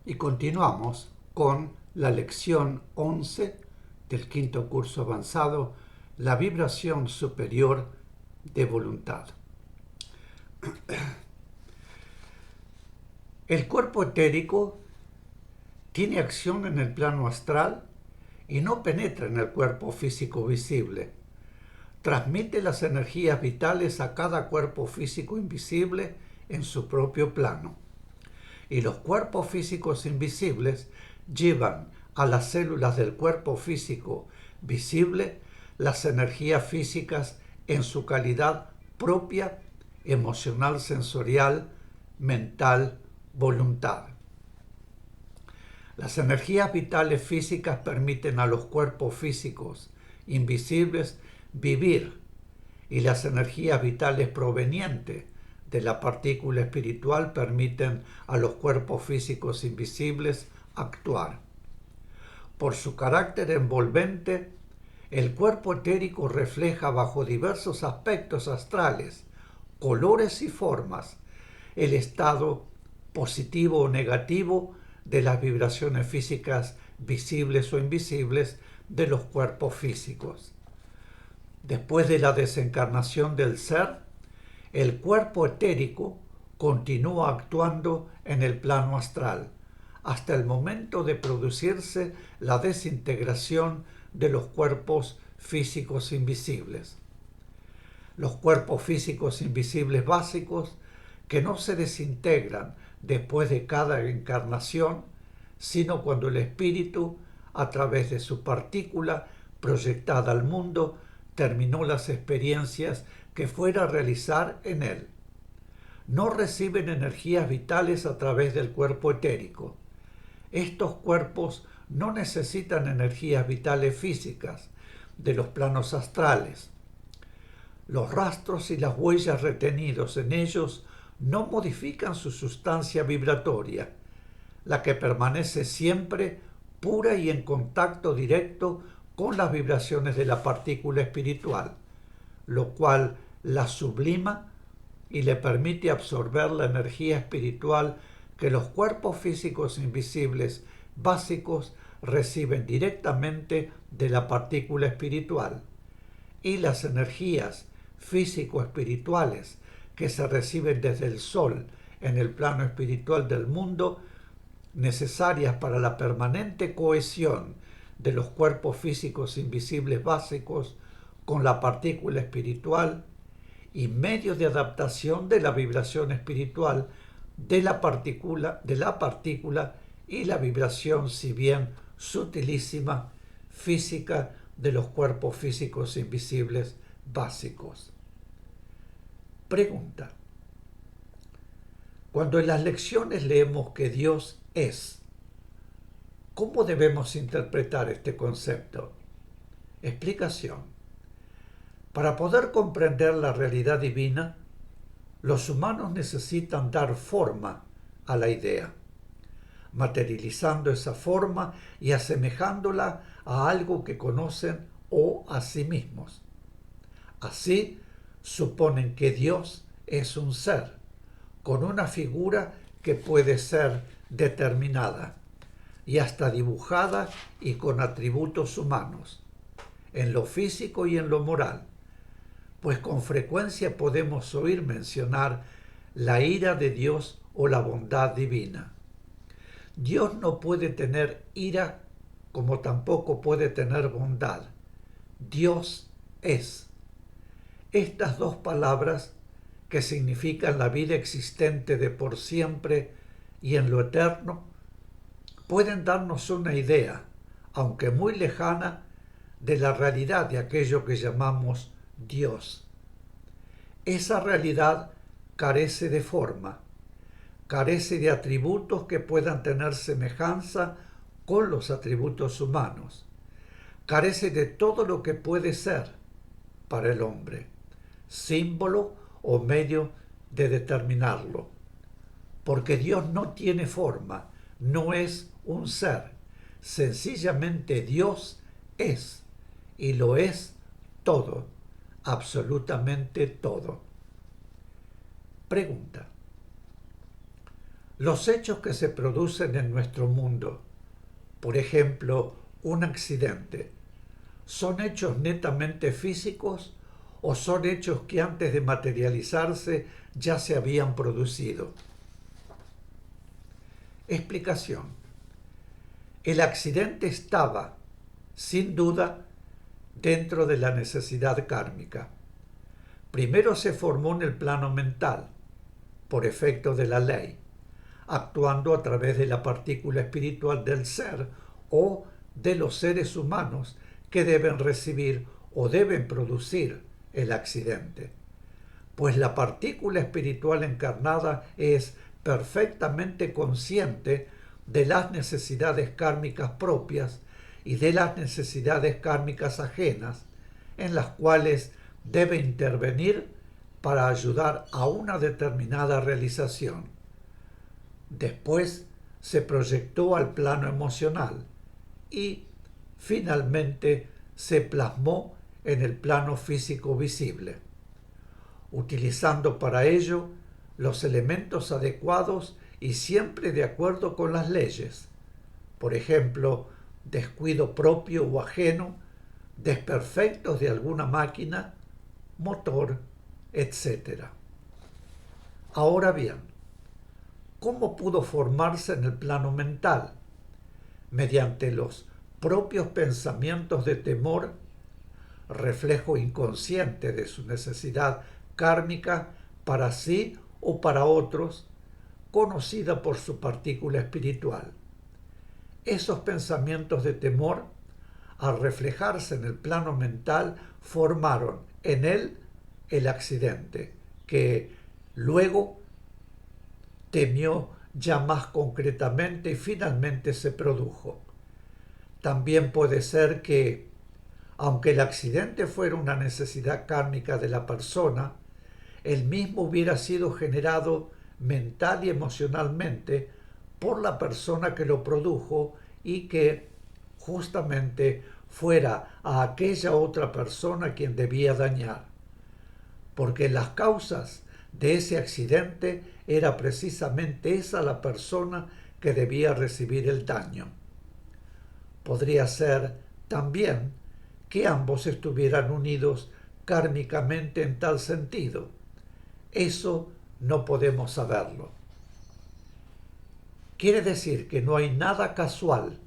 Y continuamos con la lección 11 del quinto curso avanzado, la vibración superior de voluntad. El cuerpo etérico tiene acción en el plano astral y no penetra en el cuerpo físico visible. Transmite las energías vitales a cada cuerpo físico invisible en su propio plano. Y los cuerpos físicos invisibles llevan a las células del cuerpo físico visible las energías físicas en su calidad propia, emocional, sensorial, mental, voluntad. Las energías vitales físicas permiten a los cuerpos físicos invisibles vivir, y las energías vitales provenientes de la partícula espiritual permiten a los cuerpos físicos invisibles actuar. Por su carácter envolvente, el cuerpo etérico refleja bajo diversos aspectos astrales, colores y formas el estado positivo o negativo de las vibraciones físicas visibles o invisibles de los cuerpos físicos. Después de la desencarnación del ser, el cuerpo etérico continúa actuando en el plano astral, hasta el momento de producirse la desintegración de los cuerpos físicos invisibles. Los cuerpos físicos invisibles básicos, que no se desintegran después de cada encarnación, sino cuando el espíritu, a través de su partícula proyectada al mundo, terminó las experiencias que fuera a realizar en él. No reciben energías vitales a través del cuerpo etérico. Estos cuerpos no necesitan energías vitales físicas de los planos astrales. Los rastros y las huellas retenidos en ellos no modifican su sustancia vibratoria, la que permanece siempre pura y en contacto directo con las vibraciones de la partícula espiritual, lo cual la sublima y le permite absorber la energía espiritual que los cuerpos físicos invisibles básicos reciben directamente de la partícula espiritual, y las energías físico-espirituales que se reciben desde el Sol en el plano espiritual del mundo, necesarias para la permanente cohesión de los cuerpos físicos invisibles básicos con la partícula espiritual, y medio de adaptación de la vibración espiritual de la partícula y la vibración, si bien sutilísima, física de los cuerpos físicos invisibles básicos. Pregunta: cuando en las lecciones leemos que Dios es, ¿cómo debemos interpretar este concepto? Explicación: para poder comprender la realidad divina, los humanos necesitan dar forma a la idea, materializando esa forma y asemejándola a algo que conocen o a sí mismos. Así, suponen que Dios es un ser, con una figura que puede ser determinada y hasta dibujada y con atributos humanos, en lo físico y en lo moral, pues con frecuencia podemos oír mencionar la ira de Dios o la bondad divina. Dios no puede tener ira como tampoco puede tener bondad. Dios es. Estas dos palabras, que significan la vida existente de por siempre y en lo eterno, pueden darnos una idea, aunque muy lejana, de la realidad de aquello que llamamos Dios. Esa realidad carece de forma, carece de atributos que puedan tener semejanza con los atributos humanos, carece de todo lo que puede ser para el hombre, símbolo o medio de determinarlo, porque Dios no tiene forma, no es un ser, sencillamente Dios es, y lo es todo, absolutamente todo. Pregunta: Los hechos que se producen en nuestro mundo, por ejemplo, un accidente, ¿son hechos netamente físicos o son hechos que antes de materializarse ya se habían producido? Explicación. El accidente estaba, sin duda, dentro de la necesidad kármica. Primero se formó en el plano mental, por efecto de la ley, actuando a través de la partícula espiritual del ser o de los seres humanos que deben recibir o deben producir el accidente. Pues la partícula espiritual encarnada es perfectamente consciente de las necesidades kármicas propias y de las necesidades kármicas ajenas, en las cuales debe intervenir para ayudar a una determinada realización. Después se proyectó al plano emocional y finalmente se plasmó en el plano físico visible, utilizando para ello los elementos adecuados y siempre de acuerdo con las leyes. Por ejemplo, descuido propio o ajeno, desperfectos de alguna máquina, motor, etc. Ahora bien, ¿cómo pudo formarse en el plano mental? Mediante los propios pensamientos de temor, reflejo inconsciente de su necesidad kármica para sí o para otros, conocida por su partícula espiritual. Esos pensamientos de temor, al reflejarse en el plano mental, formaron en él el accidente, que luego temió ya más concretamente y finalmente se produjo. También puede ser que, aunque el accidente fuera una necesidad kármica de la persona, el mismo hubiera sido generado mental y emocionalmente por la persona que lo produjo y que justamente fuera a aquella otra persona quien debía dañar. Porque las causas de ese accidente era precisamente esa la persona que debía recibir el daño. Podría ser también que ambos estuvieran unidos kármicamente en tal sentido. Eso no podemos saberlo. Quiere decir que no hay nada casual,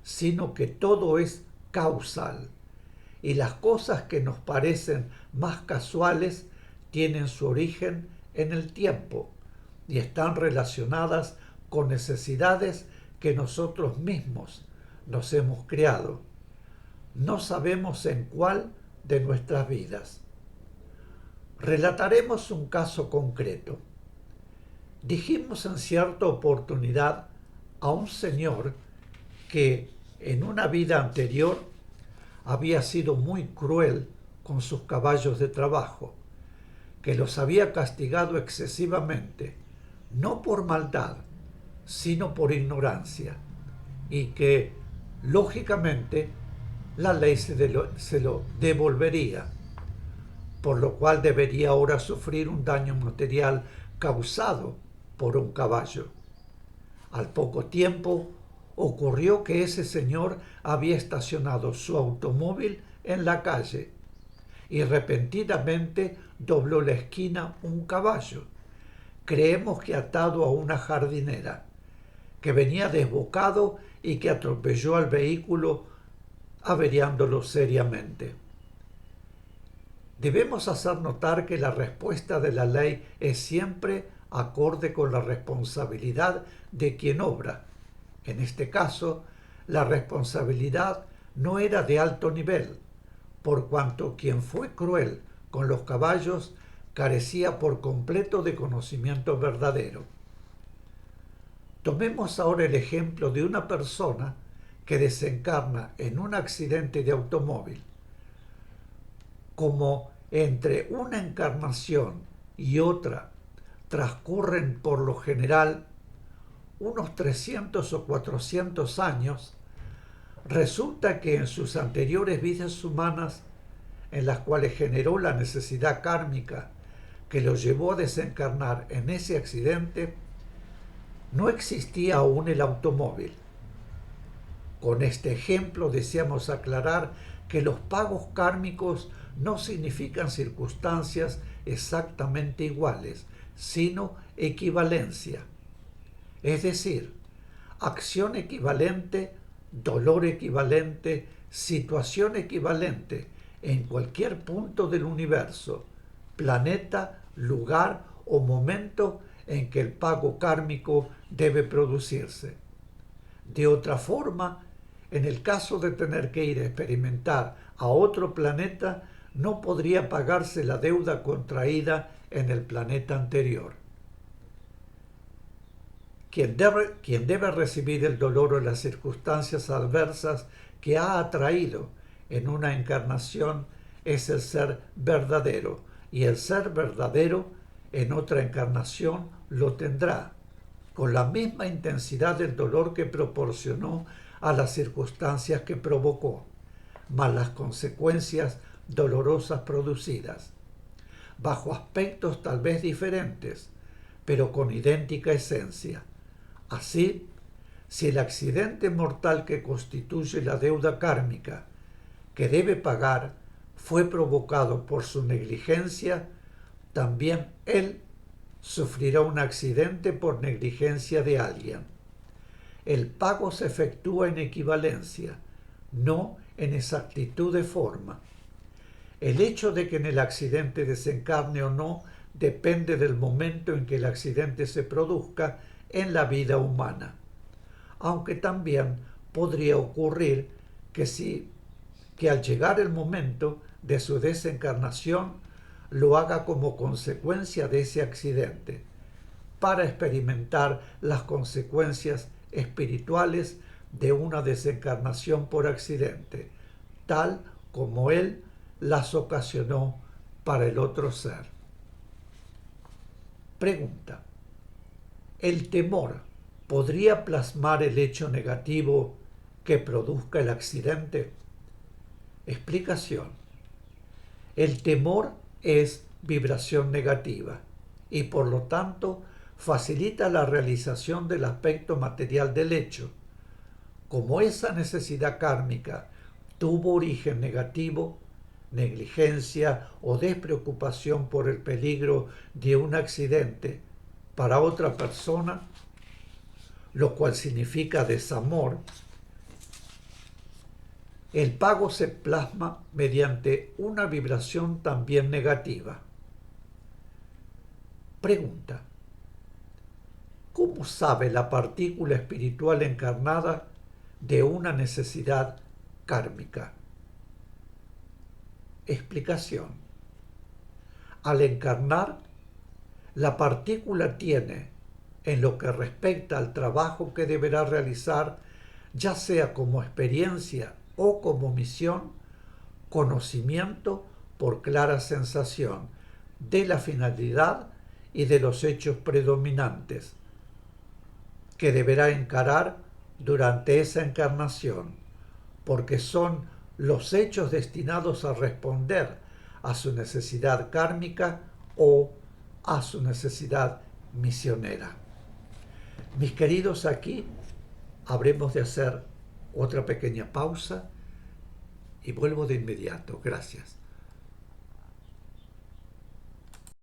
sino que todo es causal. Y las cosas que nos parecen más casuales tienen su origen en el tiempo y están relacionadas con necesidades que nosotros mismos nos hemos creado. No sabemos en cuál de nuestras vidas. Relataremos un caso concreto. Dijimos en cierta oportunidad a un señor que en una vida anterior había sido muy cruel con sus caballos de trabajo, que los había castigado excesivamente, no por maldad, sino por ignorancia, y que, lógicamente, la ley se lo devolvería, por lo cual debería ahora sufrir un daño material causado por un caballo. Al poco tiempo ocurrió que ese señor había estacionado su automóvil en la calle y repentinamente dobló la esquina un caballo, creemos que atado a una jardinera, que venía desbocado y que atropelló al vehículo averiándolo seriamente. Debemos hacer notar que la respuesta de la ley es siempre acorde con la responsabilidad de quien obra. En este caso, la responsabilidad no era de alto nivel, por cuanto quien fue cruel con los caballos carecía por completo de conocimiento verdadero. Tomemos ahora el ejemplo de una persona que desencarna en un accidente de automóvil. Como entre una encarnación y otra transcurren por lo general unos 300 o 400 años, resulta que en sus anteriores vidas humanas, en las cuales generó la necesidad kármica que lo llevó a desencarnar en ese accidente, no existía aún el automóvil. Con este ejemplo deseamos aclarar que los pagos kármicos no significan circunstancias exactamente iguales, sino equivalencia. Es decir, acción equivalente, dolor equivalente, situación equivalente en cualquier punto del universo, planeta, lugar o momento en que el pago kármico debe producirse. De otra forma, en el caso de tener que ir a experimentar a otro planeta, no podría pagarse la deuda contraída en el planeta anterior. Quien debe recibir el dolor o las circunstancias adversas que ha atraído en una encarnación es el ser verdadero, y el ser verdadero en otra encarnación lo tendrá, con la misma intensidad del dolor que proporcionó a las circunstancias que provocó, más las consecuencias dolorosas producidas, bajo aspectos tal vez diferentes, pero con idéntica esencia. Así, si el accidente mortal que constituye la deuda kármica que debe pagar fue provocado por su negligencia, también él sufrirá un accidente por negligencia de alguien. El pago se efectúa en equivalencia, no en exactitud de forma. El hecho de que en el accidente desencarne o no depende del momento en que el accidente se produzca en la vida humana, aunque también podría ocurrir que al llegar el momento de su desencarnación lo haga como consecuencia de ese accidente, para experimentar las consecuencias espirituales de una desencarnación por accidente, tal como él las ocasionó para el otro ser. Pregunta: ¿el temor podría plasmar el hecho negativo que produzca el accidente? Explicación: el temor es vibración negativa y por lo tanto facilita la realización del aspecto material del hecho. Como esa necesidad kármica tuvo origen negativo, negligencia o despreocupación por el peligro de un accidente para otra persona, lo cual significa desamor, el pago se plasma mediante una vibración también negativa. Pregunta: ¿cómo sabe la partícula espiritual encarnada de una necesidad kármica? Explicación: al encarnar, la partícula tiene, en lo que respecta al trabajo que deberá realizar, ya sea como experiencia o como misión, conocimiento por clara sensación de la finalidad y de los hechos predominantes que deberá encarar durante esa encarnación, porque son los hechos destinados a responder a su necesidad kármica o a su necesidad misionera. Mis queridos, aquí habremos de hacer otra pequeña pausa y vuelvo de inmediato. Gracias.